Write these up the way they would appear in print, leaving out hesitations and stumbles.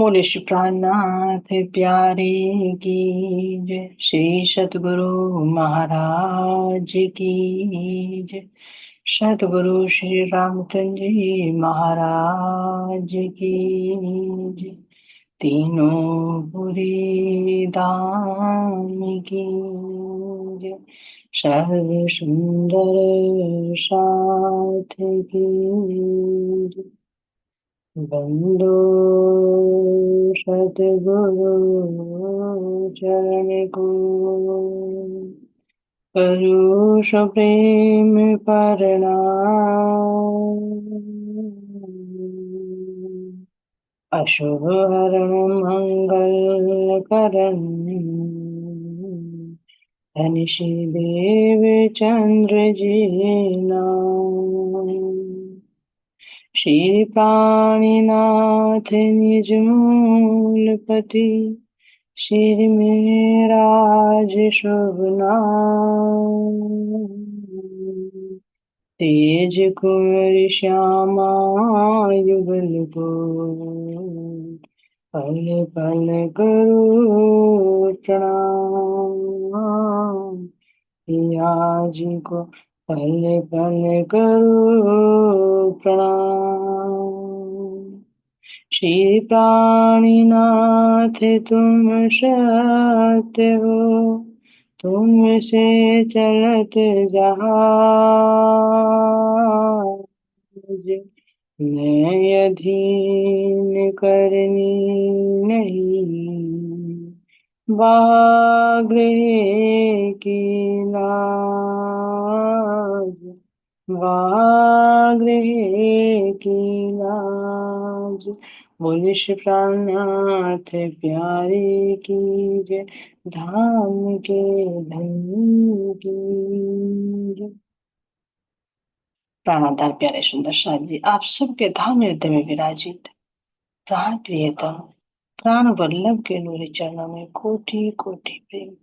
बोले श्री प्राणनाथ प्यारे की जय। श्री सतगुरु महाराज की जय। सतगुरु श्री रामचंद्र जी महाराज की जय। तीनों बुरी दान की जय। सर्व सुंदर साथ की जय। बंदो सतगुरु चरण को करुष प्रेम प्रणाम। अशुभ हरण मंगल करण धनिषि देव चंद्र जी नाम। श्री प्राणीनाथ निज मूलपति सिर में राज शुभ नाम। तेज कुंवर श्यामा युगल को पल पल करो प्रणाम। पिया जी को पल पल करो प्रणाम। श्री प्राणीनाथ तुम सत्य हो, तुमसे चलत जहाज। मैं अधीन करनी नहीं, वागृह की लाज। वागृह की लाज। बोले श्री प्राणनाथ प्यारे की जय। धाम के धनी की जय। प्राणाधार प्यारे सुंदर साथ जी, आप सबके धाम हृदय में विराजित प्राण प्रियतम प्राण वल्लभ के नूरी चरणों में कोटि कोटि प्रेम।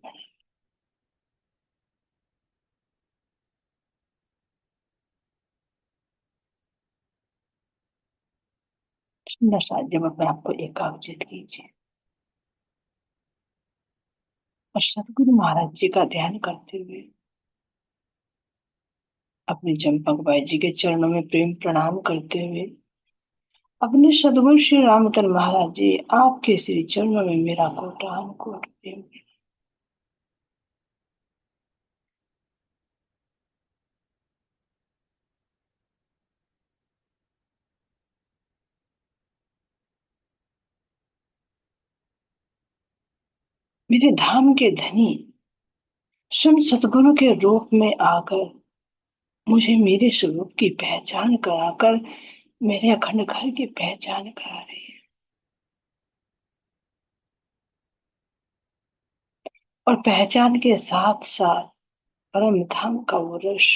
सुंदर साथ जब अपने आपको एकाग्रचित कीजिए और सतगुरु महाराज जी का ध्यान करते हुए अपने चंपक भाई जी के चरणों में प्रेम प्रणाम करते हुए अपने सदगुरु श्री रामतन महाराज जी आपके श्री चरणों में मेरा कोटान कोट प्रेम। मेरे धाम के धनी स्वयं सतगुरु के रूप में आकर मुझे मेरे स्वरूप की पहचान कराकर मेरे अखंड घर की पहचान करा रही है। और पहचान के साथ साथ परम धाम का वो रस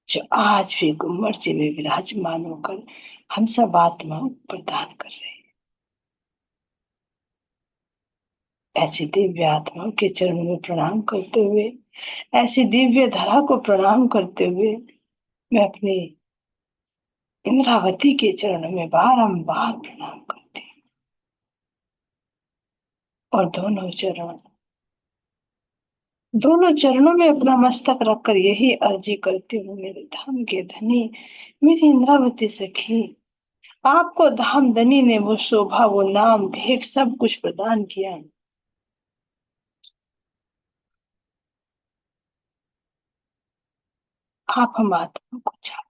जो आज भी गुम्मट से में विराजमान होकर हम सब आत्माओं को प्रदान कर रहे हैं। ऐसी दिव्य आत्माओं के चरणों में प्रणाम करते हुए, ऐसी दिव्य धरा को प्रणाम करते हुए मैं अपने इंद्रावती के चरणों में बारंबार प्रणाम करती हूँ। और दोनों चरणों में अपना मस्तक रखकर यही अर्जी करती हूँ, मेरे धाम के धनी, मेरी इंद्रावती सखी, आपको धाम धनी ने वो शोभा, वो नाम भेंट सब कुछ प्रदान किया। आप हम आत्मा को छाप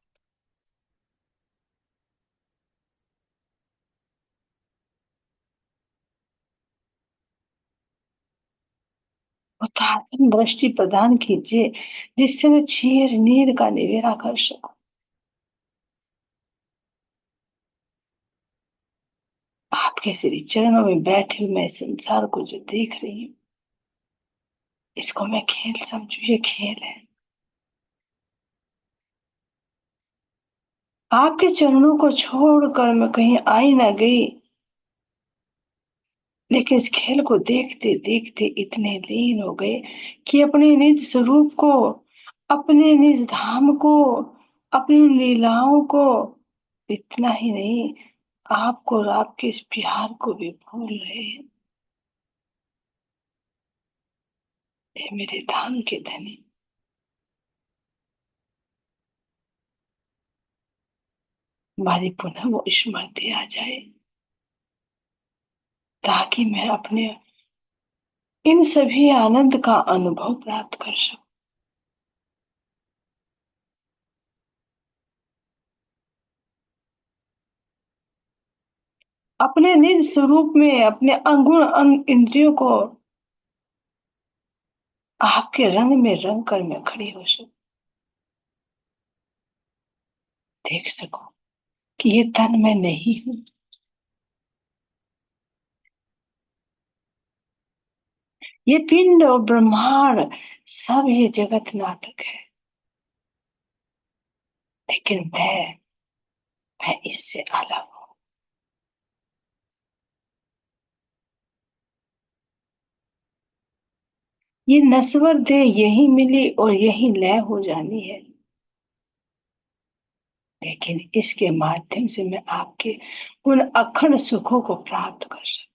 उतारन दृष्टि प्रदान कीजिए, जिससे मैं चीर नीर का निवेरा कर सकूं। आपके श्री चरणों में बैठे हुए मैं संसार को जो देख रही हूँ, इसको मैं खेल समझू, ये खेल है। आपके चरणों को छोड़कर मैं कहीं आई ना गई, लेकिन इस खेल को देखते देखते इतने लीन हो गए कि अपने निज स्वरूप को, अपने निज धाम को, अपनी लीलाओं को, इतना ही नहीं, आपको और आपके इस प्यार को भी भूल रहे हैं। हे मेरे धाम के धनी, हमारी पुनः वो स्मृति आ जाए, ताकि मैं अपने इन सभी आनंद का अनुभव प्राप्त कर सकूं। अपने निज स्वरूप में अपने अंगुण अंग इंद्रियों को आपके रंग में रंग कर मैं खड़ी हो सकूं, देख सकूं कि ये तन मैं नहीं हूं, ये पिंड और ब्रह्मांड सब ये जगत नाटक है, लेकिन मैं इससे अलग हूं। ये नश्वर देह यही मिली और यही लय हो जानी है, लेकिन इसके माध्यम से मैं आपके उन अखंड सुखों को प्राप्त कर सकूं।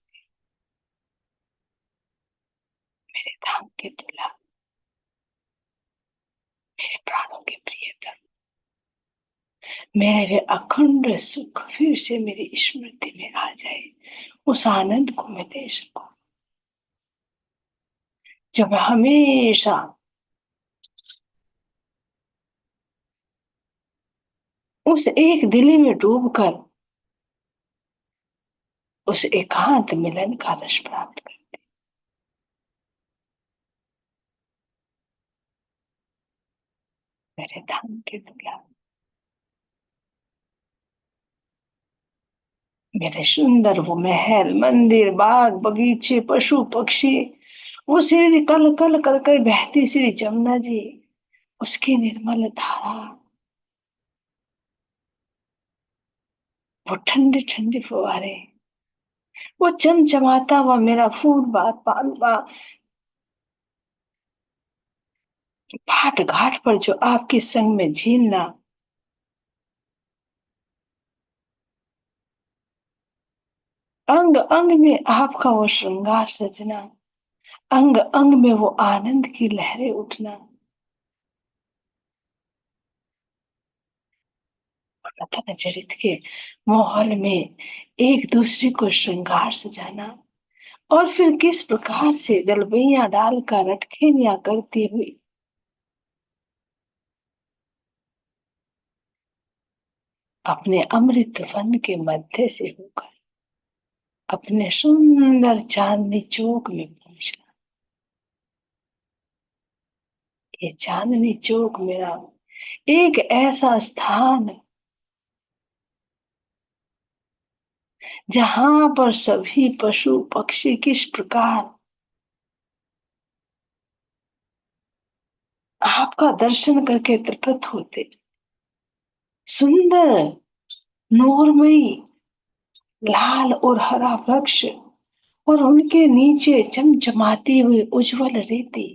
मेरे धाम के दुल्हा, मेरे प्राणों के प्रियतम, मेरे वे अखंड सुख फिर से मेरी स्मृति में आ जाए, उस आनंद को मैं दे सकूं जो मैं हमेशा उस एक दिली में डूबकर उस एकांत मिलन का रस प्राप्त कर। मेरे धाम के दुल्हा, मेरे सुंदर वो महल मंदिर बाग बगीचे पशु पक्षी, वो श्री कल कल कर बहती श्री जमुना जी, उसकी निर्मल धारा, वो ठंडे ठंडे फुहारे, वो चमचमाता हुआ मेरा फूल बाग पालवा, घाट घाट पर जो आपके संग में झीलना, अंग अंग में आपका वो श्रृंगार सजना, अंग अंग में वो आनंद की लहरें उठना, कथन चरित के माहौल में एक दूसरे को श्रृंगार सजाना, और फिर किस प्रकार से दलबैया डालकर अटखेनिया करती हुई अपने अमृत वन के मध्य से होकर अपने सुंदर चांदनी चौक में पहुंचना। ये चांदनी चौक मेरा एक ऐसा स्थान जहां पर सभी पशु पक्षी किस प्रकार आपका दर्शन करके तृप्त होते, सुंदर नूरमयी लाल और हरा वृक्ष, और उनके नीचे चमचमाती हुई उज्जवल रेती,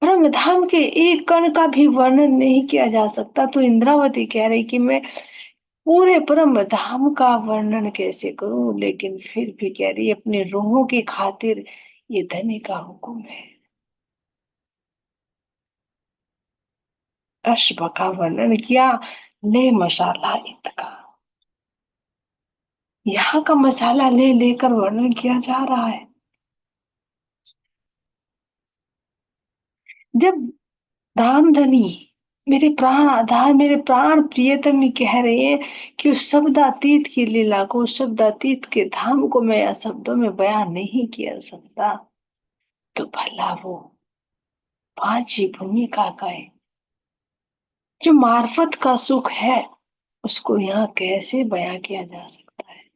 परम धाम के एक कण का भी वर्णन नहीं किया जा सकता। तो इंद्रावती कह रही कि मैं पूरे परम धाम का वर्णन कैसे करूं, लेकिन फिर भी कह रही अपने रूहों की खातिर ये धनी का हुक्म है। अश्व का वर्णन किया, ले मसाला इत का, यहाँ का मसाला ले लेकर वर्णन किया जा रहा है। जब धामधनी मेरे प्राण आधार मेरे प्राण प्रियतम ही कह रहे हैं कि उस शब्दातीत की लीला को, उस शब्दातीत के धाम को मैं या शब्दों में बयान नहीं किया सकता, तो भला वो पांच ही भूमिका का है जो मार्फत का सुख है, उसको यहाँ कैसे बयां किया जा सकता है।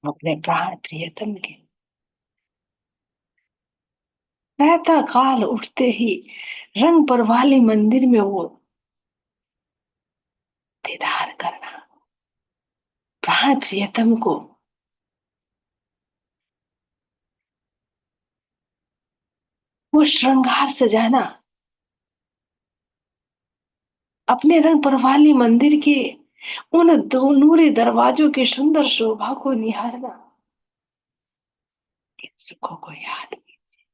अपने प्राण प्रियतम के प्रातः काल उठते ही रंग परवाली मंदिर में वो दीदार करना, प्राण प्रियतम को वो श्रृंगार सजाना, अपने रंग परवाली मंदिर के उन दो नूरी दरवाजों की सुंदर शोभा को निहारना, इन सुखों को याद कीजिए।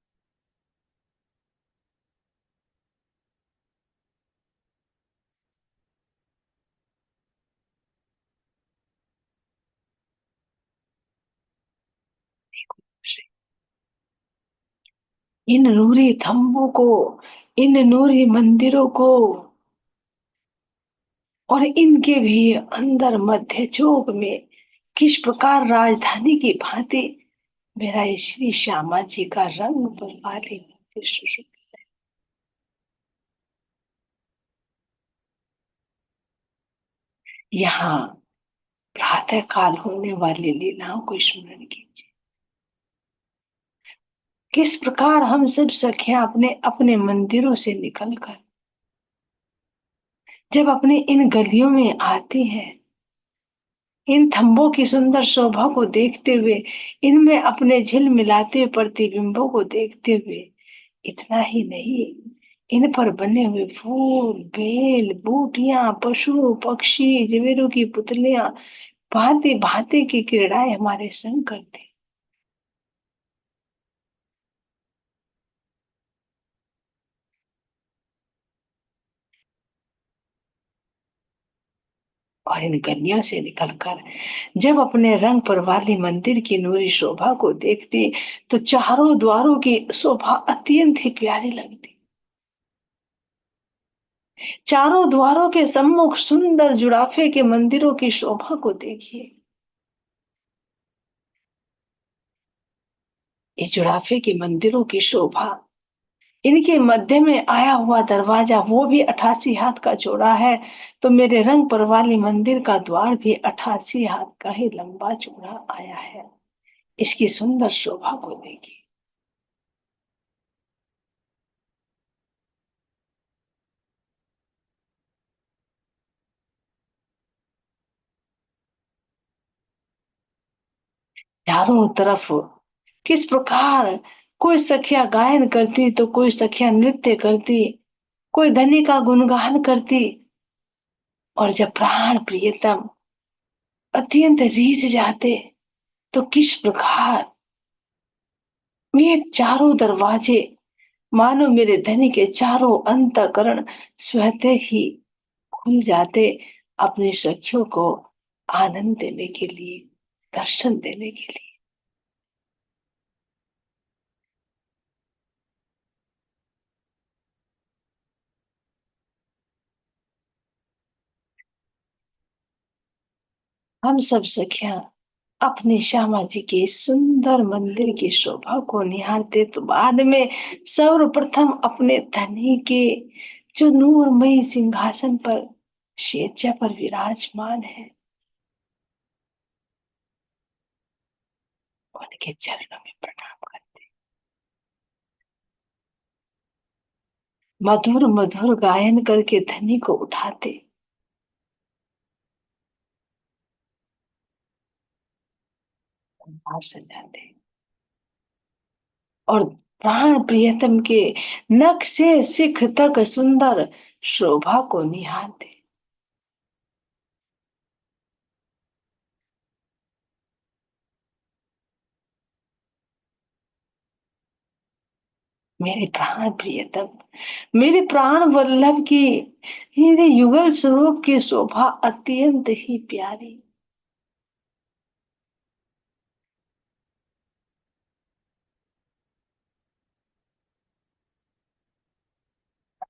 इन नूरी थंबों को, इन नूरी मंदिरों को, और इनके भी अंदर मध्य चौक में किस प्रकार राजधानी की भांति मेरा ये श्री श्यामा जी का रंग बरपाली मंदिर सुशोभित। यहाँ प्रातः काल होने वाली लीलाओं को स्मरण कीजिए। किस प्रकार हम सब सखियां अपने अपने मंदिरों से निकलकर जब अपने इन गलियों में आती हैं, इन थंबों की सुंदर शोभा को देखते हुए, इनमें अपने झिलमिलाते प्रतिबिंबों को देखते हुए, इतना ही नहीं, इन पर बने हुए फूल, बेल, बूटियां, पशु पक्षी, जवेरों की पुतलियां, भांति भांति की क्रीड़ाएं हमारे संग करते। और इन गलियों से निकलकर जब अपने रंग पर वाली मंदिर की नूरी शोभा को देखती, तो चारों द्वारों की शोभा अत्यंत ही प्यारी लगती। चारों द्वारों के सम्मुख सुंदर जुड़ाफे के मंदिरों की शोभा को देखिए। इस जुड़ाफे के मंदिरों की शोभा, इनके मध्य में आया हुआ दरवाजा वो भी 88 हाथ का चौड़ा है, तो मेरे रंग पर वाली मंदिर का द्वार भी 88 हाथ का ही लंबा चौड़ा आया है। इसकी सुंदर शोभा को देखिए। चारों तरफ किस प्रकार कोई सखिया गायन करती, तो कोई सखिया नृत्य करती, कोई धनी का गुणगान करती, और जब प्राण प्रियतम अत्यंत रीझ जाते, तो किस प्रकार वे चारों दरवाजे मानो मेरे धनी के चारों अंतःकरण स्वतः ही खुल जाते, अपनी सखियों को आनंद देने के लिए, दर्शन देने के लिए। हम सब सखियां अपने श्यामा जी के सुंदर मंदिर की शोभा को निहारते, तो बाद में सर्वप्रथम अपने धनी के जो नूरमयी सिंहासन पर शैय्या पर विराजमान है, उनके चरणों में प्रणाम करते, मधुर मधुर गायन करके धनी को उठाते, हार सजाते, और प्राण प्रियतम के नख से सिख तक सुंदर शोभा को निहारते। मेरे प्राण प्रियतम, मेरे प्राण वल्लभ की, मेरे युगल स्वरूप की शोभा अत्यंत ही प्यारी।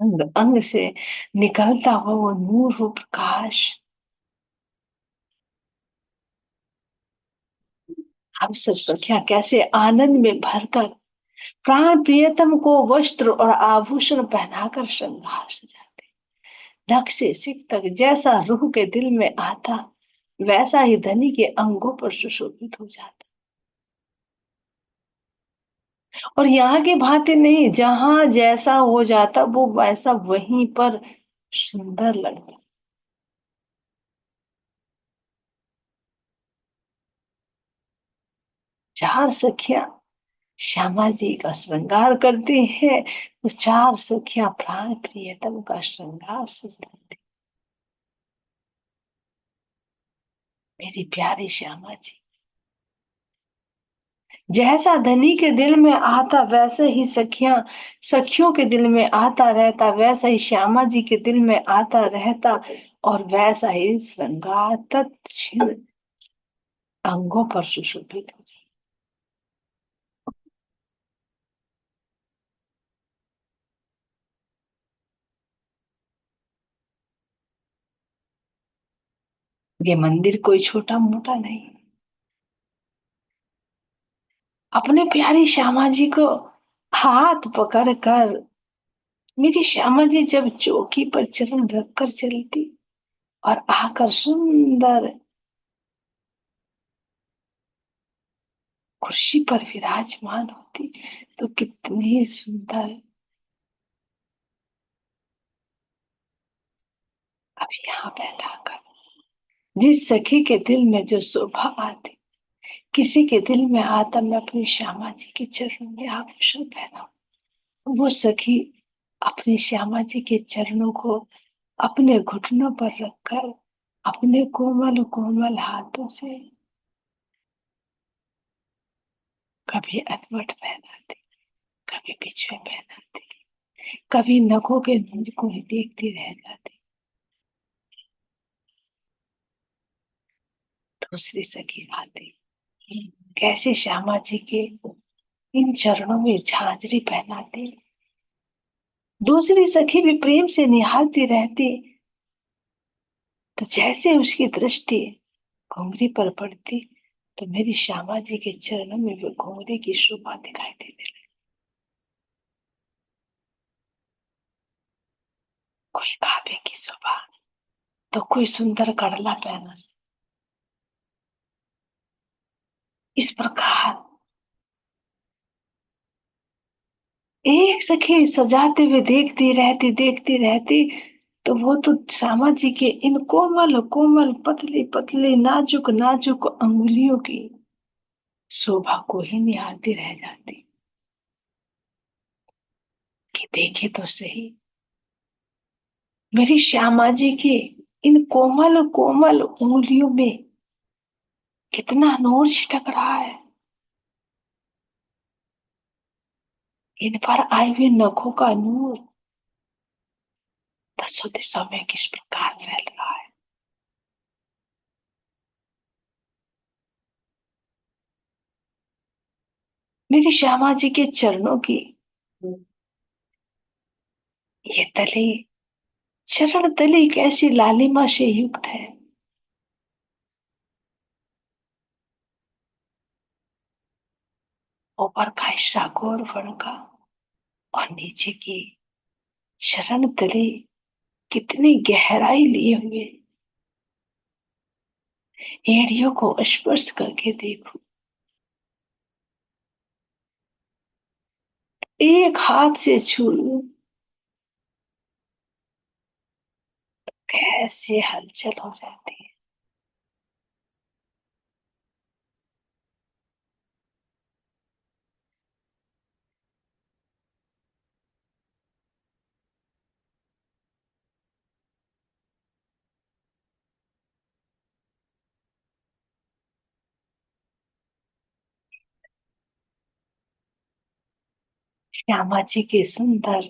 अंग अंग से निकलता हुआ वो नूर वो प्रकाश, हम सब सखिया कैसे आनंद में भरकर प्राण प्रियतम को वस्त्र और आभूषण पहनाकर श्रृंगार सजाते, नख से सिर तक जैसा रूह के दिल में आता, वैसा ही धनी के अंगों पर सुशोभित हो जाता। और यहाँ की भांति नहीं, जहां जैसा हो जाता वो वैसा वहीं पर सुंदर लगता। चार सखियां श्यामा जी का श्रृंगार करती हैं, तो चार सखियां प्राण प्रियतम का श्रृंगार सजाती। मेरी प्यारी श्यामा जी, जैसा धनी के दिल में आता वैसे ही सखियां सखियों के दिल में आता रहता, वैसा ही श्यामा जी के दिल में आता रहता, और वैसा ही श्रृंगार तत्क्षण अंगों पर सुशोभित हो जाए। ये मंदिर कोई छोटा मोटा नहीं। अपने प्यारी श्यामा जी को हाथ पकड़ कर मेरी श्यामा जी जब चौकी पर चरण रखकर चलती और आकर सुंदर कुर्सी पर विराजमान होती, तो कितनी सुंदर। अब यहाँ बैठा कर जिस सखी के दिल में जो शोभा आती, किसी के दिल में आता मैं अपनी श्यामा जी के चरणों में आभूषण पहनाऊं, वो सखी अपनी श्यामा जी के चरणों को अपने घुटनों पर रखकर अपने कोमल कोमल हाथों से कभी अनवट पहनाती, कभी बिछुए पहनाती, कभी नखों के नूर को ही देखती रह जाती। दूसरी सखी आती, कैसे श्यामा जी के इन चरणों में झांझरी पहनाती। दूसरी सखी भी प्रेम से निहारती रहती, तो जैसे उसकी दृष्टि घुंघरी पर पड़ती, तो मेरी श्यामा जी के चरणों में भी घुंघरी की शोभा दिखाई देने लगी। कोई काबे की शोभा, तो कोई सुंदर कड़ला पहना। इस प्रकार एक सखी सजाते हुए देखती रहती, तो वो तो श्यामा जी के इन कोमल कोमल पतली पतली नाजुक नाजुक अंगुलियों की शोभा को ही निहारती रह जाती, कि देखे तो सही मेरी श्यामा जी की इन कोमल कोमल उंगलियों में कितना नूर छिटक रहा है। इन पर आए हुए नखों का नूर दसों दिशाओं में किस प्रकार फैल रहा है। मेरी श्यामा जी के चरणों की ये तली, चरण तली कैसी लालिमा से युक्त है। ऊपर का हिस्सा गोर वर्ण का, और नीचे की चरण तली कितनी गहराई लिए हुए। एड़ियों को स्पर्श करके देखो, एक हाथ से छू लूं, कैसे हलचल हो जाती है। श्यामा जी के सुंदर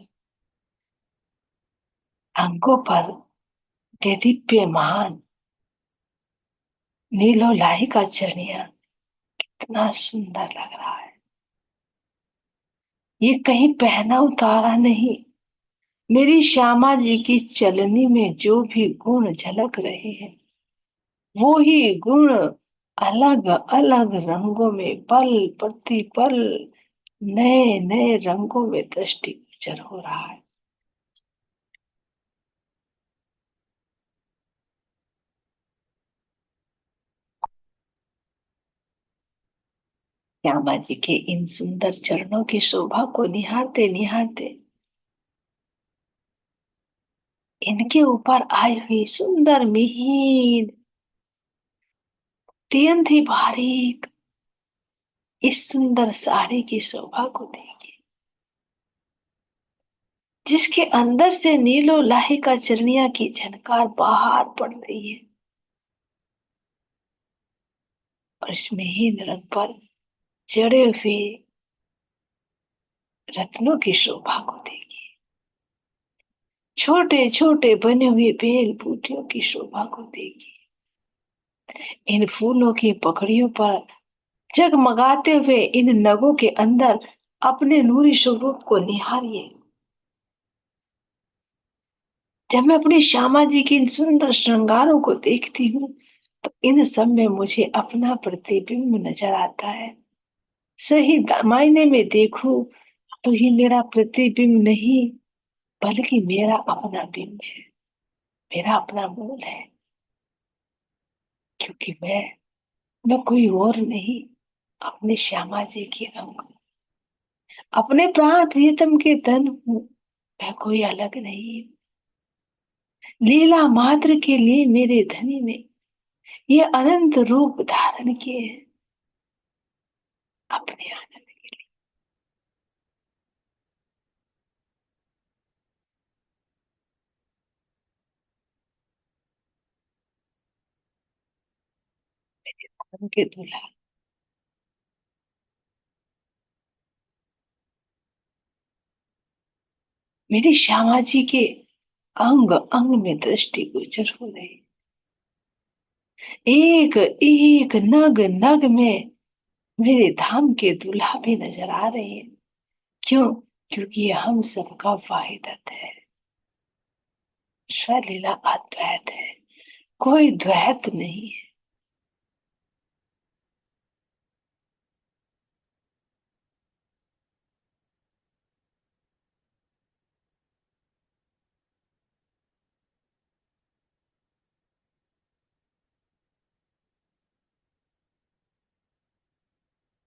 अंगों पर देदीप्यमान नीलो लाही का चढ़िया इतना सुंदर लग रहा है। ये कहीं पहना उतारा नहीं। मेरी श्यामा जी की चलनी में जो भी गुण झलक रहे हैं, वो ही गुण अलग अलग रंगों में पल प्रतिपल नए नए रंगों में दृष्टिगोचर हो रहा है। श्यामा जी के इन सुंदर चरणों की शोभा को निहारते निहारते इनके ऊपर आई हुई सुंदर मिहीन अत्यंत ही बारीक इस सुंदर साड़ी की शोभा को देखिए, जिसके अंदर से नीलो लाही का चरनिया की झनकार बाहर पड़ रही है, और इस महीन रंग पर जड़े हुए रत्नों की शोभा को देखिए, छोटे छोटे बने हुए बेल बूटियों की शोभा को देखिए, इन फूलों की पकड़ियों पर जगमगाते हुए इन नगों के अंदर अपने नूरी स्वरूप को निहारिए। जब मैं अपनी श्यामा जी की इन सुंदर श्रृंगारों को देखती हूँ, तो इन सब में मुझे अपना प्रतिबिंब नजर आता है। सही मायने में देखूं तो ये मेरा प्रतिबिंब नहीं, बल्कि मेरा अपना बिंब है, मेरा अपना मूल है। क्योंकि मैं कोई और नहीं, अपने श्यामा जी की अंग, अपने प्राण प्रियतम के तन हूँ। मैं कोई अलग नहीं। लीला मात्र के लिए मेरे धनी ने ये अनंत रूप धारण किए हैं, अपने आनंद के लिए। उनके दूल्हा, मेरी श्यामा जी के अंग अंग में दृष्टि गोचर हो रही, एक एक नग नग में मेरे धाम के दूल्हा भी नजर आ रहे हैं। क्यों? क्योंकि ये हम सबका वाहिदत है, स्वलीला अद्वैत है, कोई द्वैत नहीं है।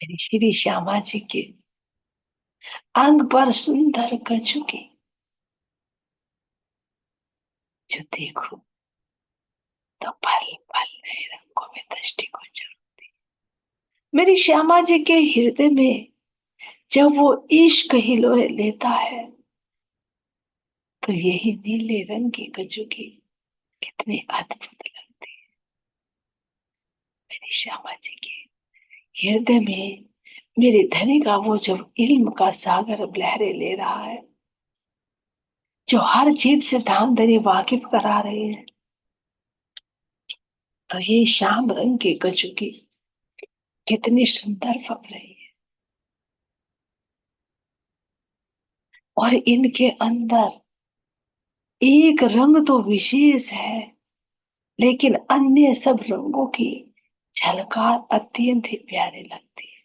मेरी श्री श्यामा जी के अंग पर सुंदर कछुकी, जो देखो तो पल पल नए रंगों में दृष्टि गोचर होती। मेरी श्यामा जी के हृदय में जब वो इश्क हिलोरे लेता है, तो यही नीले रंग की कछुकी कितनी अद्भुत लगती है। मेरी श्यामा जी के हृदय में मेरे धनी का वो जब इल्म का सागर अब लहरे ले रहा है, जो हर चीज से धाम धनी वाकिफ करा रहे हैं, तो ये श्याम रंग की कछुकी कितनी सुंदर फब रही है। और इनके अंदर एक रंग तो विशेष है, लेकिन अन्य सब रंगों की झलकार अत्यंत ही प्यारी लगती है।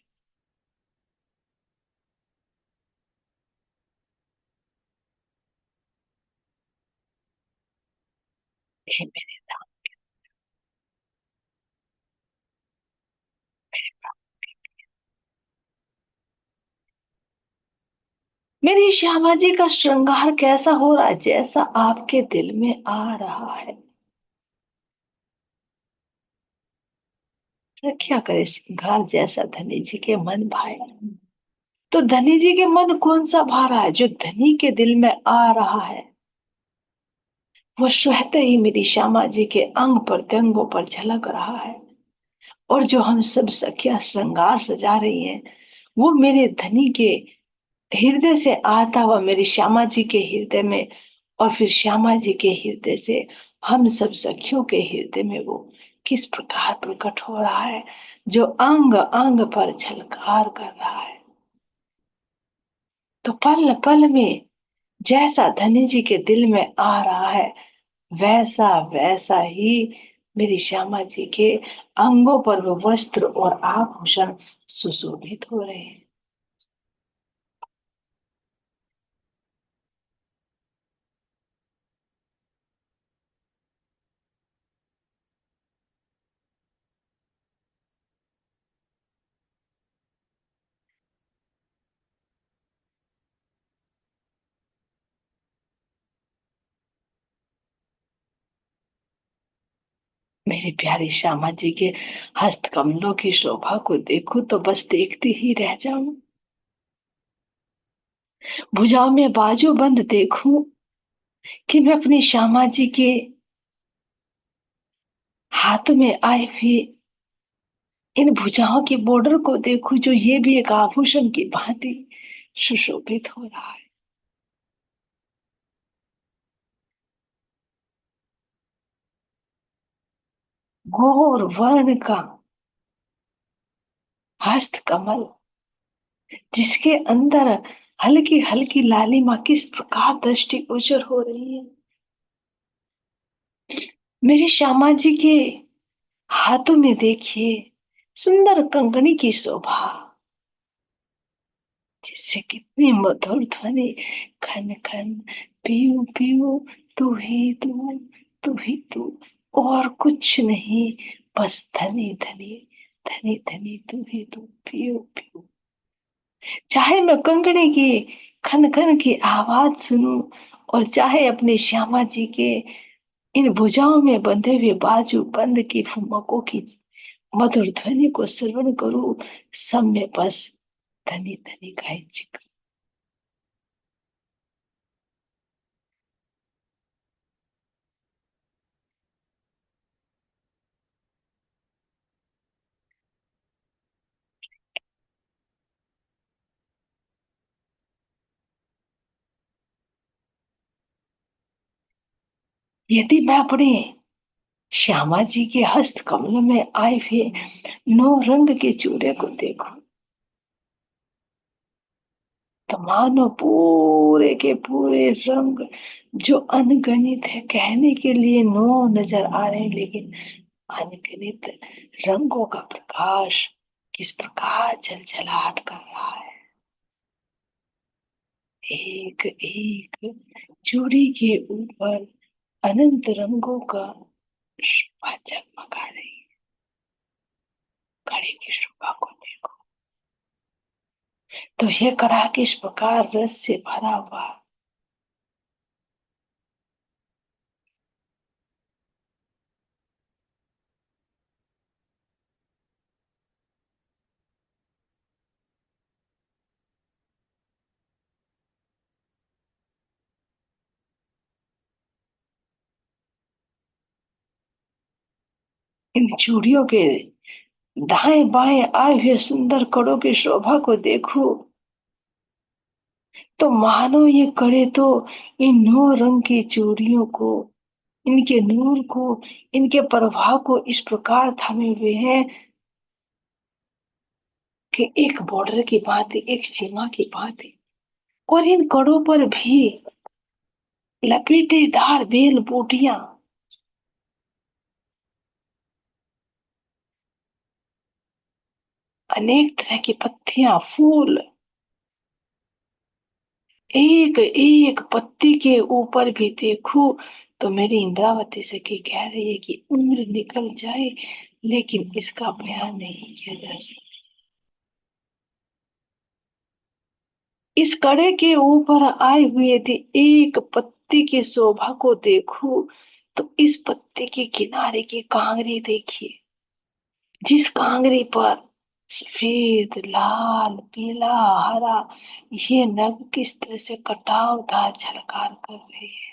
हे मेरे धाम, मेरी श्यामा जी का श्रृंगार कैसा हो रहा है, जैसा आपके दिल में आ रहा है। तो क्या करे, श्रृंगार जैसा धनी जी के मन भाए। तो धनी जी के मन कौन सा भा रहा है? जो धनी के दिल में आ रहा है, वो स्वतः ही मेरी श्यामा जी के अंग प्रत्यंगों पर झलक रहा है। और जो हम सब सखियां श्रृंगार सजा रही हैं, वो मेरे धनी के हृदय से आता हुआ मेरी श्यामा जी के हृदय में, और फिर श्यामा जी के हृदय से हम सब सखियों के हृदय में वो किस प्रकार प्रकट हो रहा है, जो अंग अंग पर झलकार कर रहा है। तो पल पल में जैसा धनी जी के दिल में आ रहा है, वैसा वैसा ही मेरी श्यामा जी के अंगों पर वो वस्त्र और आभूषण सुशोभित हो रहे हैं। मेरी प्यारी श्यामा जी के हस्त कमलों की शोभा को देखूं तो बस देखती ही रह जाऊं। भुजाओं में बाजू बंद देखूं कि मैं अपनी श्यामा जी के हाथ में आए हुए इन भुजाओं के बॉर्डर को देखूं, जो ये भी एक आभूषण की भांति सुशोभित हो रहा है। गौर वर्ण का हस्त कमल, जिसके अंदर हल्की हल्की लालिमा किस प्रकार दृष्टि गोचर हो रही है। मेरी श्यामा जी के हाथों में देखिए सुंदर कंगनी की शोभा, जिससे कितनी मधुर ध्वनि, खन खन, पीऊ पीऊ, तू ही तू, तू ही तू, और कुछ नहीं, बस धनी धनी, धनी धनी, तू ही तू, पीऊ पीऊ। चाहे मैं कंगनी की खन खन की आवाज सुनूं, और चाहे अपनी श्यामा जी के इन भुजाओं में बंधे हुए बाजू बंद की फुमकों की मधुर ध्वनि को श्रवण करूं, सब में बस धनी धनी गायत्री। यदि मैं अपने श्यामा जी के हस्त कमलों में आए हुए 9 रंग के चूड़े को देखूं, तो मानो पूरे के पूरे रंग जो अनगणित है, कहने के लिए 9 नजर आ रहे हैं, लेकिन अनगिनत रंगों का प्रकाश किस प्रकार झलझलाहट कर रहा है। एक एक चूड़ी के ऊपर अनंत रंगों का शोभा जगमगा रही है। कड़ी की शोभा को देखो तो यह कड़ा किस प्रकार रस से भरा हुआ। इन चूड़ियों के दाएं बाएं आए हुए सुंदर कड़ों की शोभा को देखो तो मानो ये कड़े तो इन 9 रंग की चूड़ियों को, इनके नूर को, इनके प्रभाव को इस प्रकार थामे हुए हैं कि एक बॉर्डर की बात है, एक सीमा की बात है। और इन कड़ों पर भी लपेटेदार बेल बूटियां, अनेक तरह की पत्तियां, फूल, एक एक पत्ती के ऊपर भी देखो तो मेरी इंद्रावती से की कह रही है कि उम्र निकल जाए लेकिन इसका बयान नहीं किया जा सकता। इस कड़े के ऊपर आए हुए थे एक पत्ती की शोभा को देखो तो इस पत्ती के किनारे की कांगरी देखिए, जिस कांगरी पर सफेद, लाल, पीला, हरा ये नग किस तरह से कटावदार झलकार कर रहे हैं।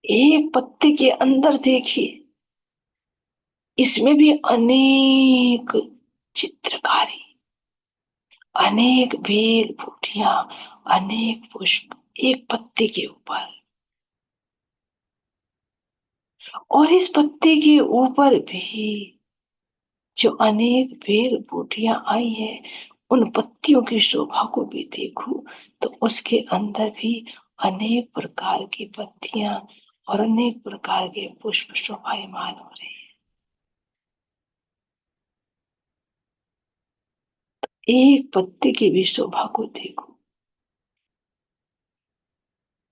एक पत्ते के अंदर देखिए, इसमें भी अनेक चित्रकारी, अनेक बेल बूटियां, अनेक पुष्प एक पत्ते के ऊपर, और इस पत्ते के ऊपर भी जो अनेक बेल बूटियां आई हैं, उन पत्तियों की शोभा को भी देखो तो उसके अंदर भी अनेक प्रकार की पत्तियां और अनेक प्रकार के पुष्प शोभायमान हो रहे हैं। एक पत्ते की भी शोभा को देखो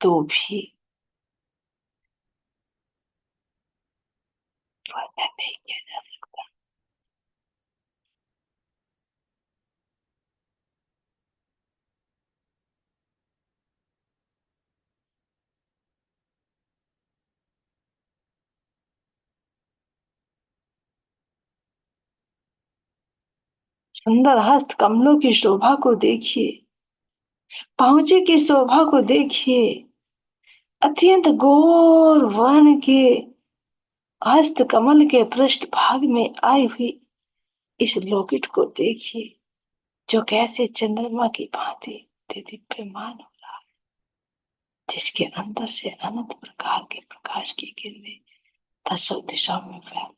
तो भी वर्णन नहीं किया जा सकता। सुंदर हस्त कमलों की शोभा को देखिए, पहुंचे की शोभा को देखिए, अत्यंत गौर वर्ण के हस्त कमल के पृष्ठ भाग में आई हुई इस लोकेट को देखिए, जो कैसे चंद्रमा की भांति दीप्यमान हो रहा है, जिसके अंदर से अनंत प्रकार के प्रकाश की किरणें दसों दिशाओं में फैल।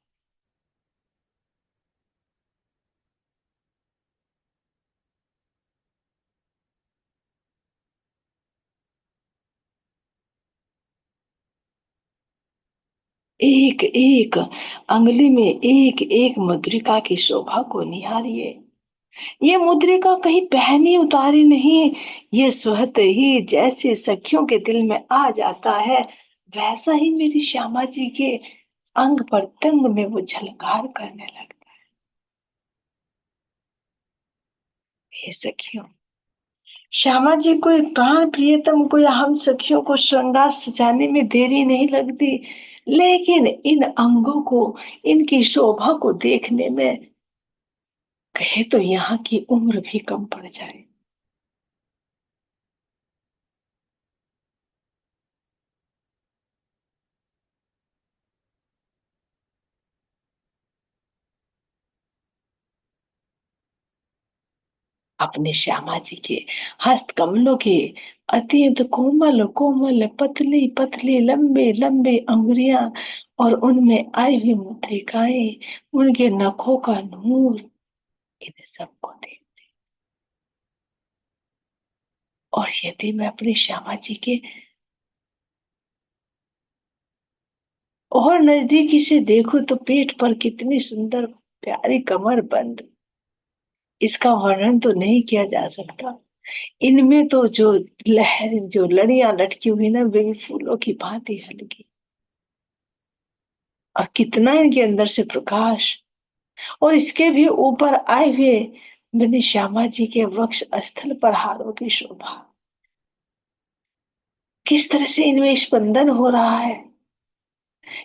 एक एक अंगुली में एक एक मुद्रिका की शोभा को निहारिए। ये मुद्रिका कहीं पहनी उतारी नहीं, ये स्वतः ही जैसे सखियों के दिल में आ जाता है, वैसा ही मेरी श्यामा जी के अंग प्रत्यंग में वो झलकार करने लगता है। हे सखियों, श्यामा जी को प्राण प्रियतम को या हम सखियों को श्रृंगार सजाने में देरी नहीं लगती, लेकिन इन अंगों को, इनकी शोभा को देखने में कहे तो यहाँ की उम्र भी कम पड़ जाए। अपने श्यामा जी के हस्त कमलों के अत्यंत कोमल कोमल पतली पतली लंबे लंबे अंगुरियां और उनमें आई हुई मुद्रिकाएं, उनके नखों का नूर, इन्हें सबको देख। और यदि मैं अपनी श्यामा जी के और नजदीकी से देखूं तो पेट पर कितनी सुंदर प्यारी कमर बंद, इसका वर्णन तो नहीं किया जा सकता। इनमें तो जो लहर, जो लड़ियां लटकी हुई ना, वे भी फूलों की भांति हल्की, और कितना इनके अंदर से प्रकाश। और इसके भी ऊपर आए हुए मैंने श्यामा जी के वक्ष स्थल पर हारों की शोभा, किस तरह से इनमें स्पंदन हो रहा है,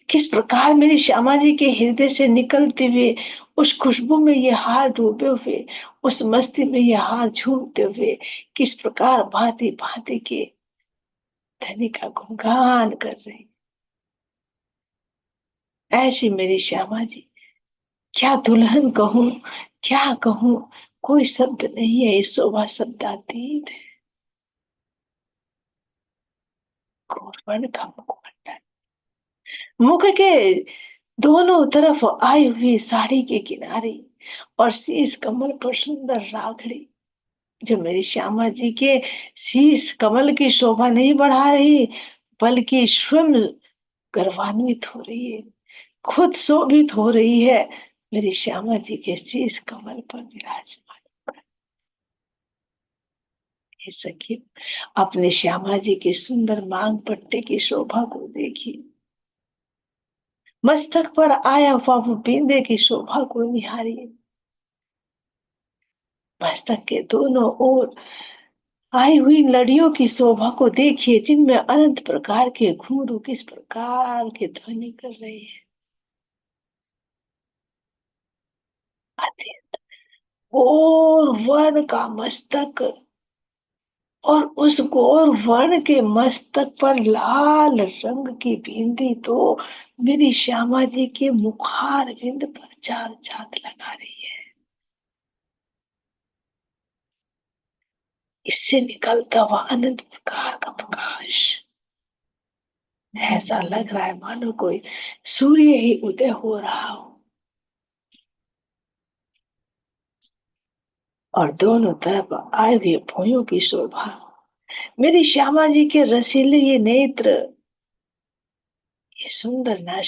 किस प्रकार मेरी श्यामा जी के हृदय से निकलते हुए उस खुशबू में ये हार डूबे हुए, उस मस्ती में ये हार झूमते हुए किस प्रकार भांति भांति के धनी का गुणगान कर रही। ऐसी मेरी श्यामा जी, क्या दुल्हन कहूं, क्या कहूं, कोई शब्द नहीं है, इस शोभा शब्दातीत है। घूरवन का मुखमंडल, मुख के दोनों तरफ आई हुई साड़ी के किनारे और शीश कमल पर सुंदर राखड़ी, जो मेरी श्यामा जी के शीश कमल की शोभा नहीं बढ़ा रही, बल्कि स्वयं गर्वान्वित हो रही है, खुद शोभित हो रही है, मेरी श्यामा जी के शीश कमल पर विराजमान। हे सखी, अपने श्यामा जी के सुंदर मांग पट्टे की शोभा को देखिए, मस्तक पर आया हुआ वो बिंदे की शोभा को निहारिए, मस्तक के दोनों ओर आई हुई लड़ियों की शोभा को देखिए, जिनमें अनंत प्रकार के घुंघरू किस प्रकार के ध्वनि कर रहे हैं। अत्यंत और वर्ण का मस्तक, और उस गौर वर्ण के मस्तक पर लाल रंग की बिंदी तो मेरी श्यामा जी के मुखार बिंद पर चार चांद लगा रही है। इससे निकलता हुआ अनंत प्रकार का प्रकाश, ऐसा लग रहा है मानो कोई सूर्य ही उदय हो रहा हो। और दोनों तरफ आए हुए भुइयों की शोभा, मेरी श्यामा जी के रसीले ये नेत्र, ये सुंदर नाश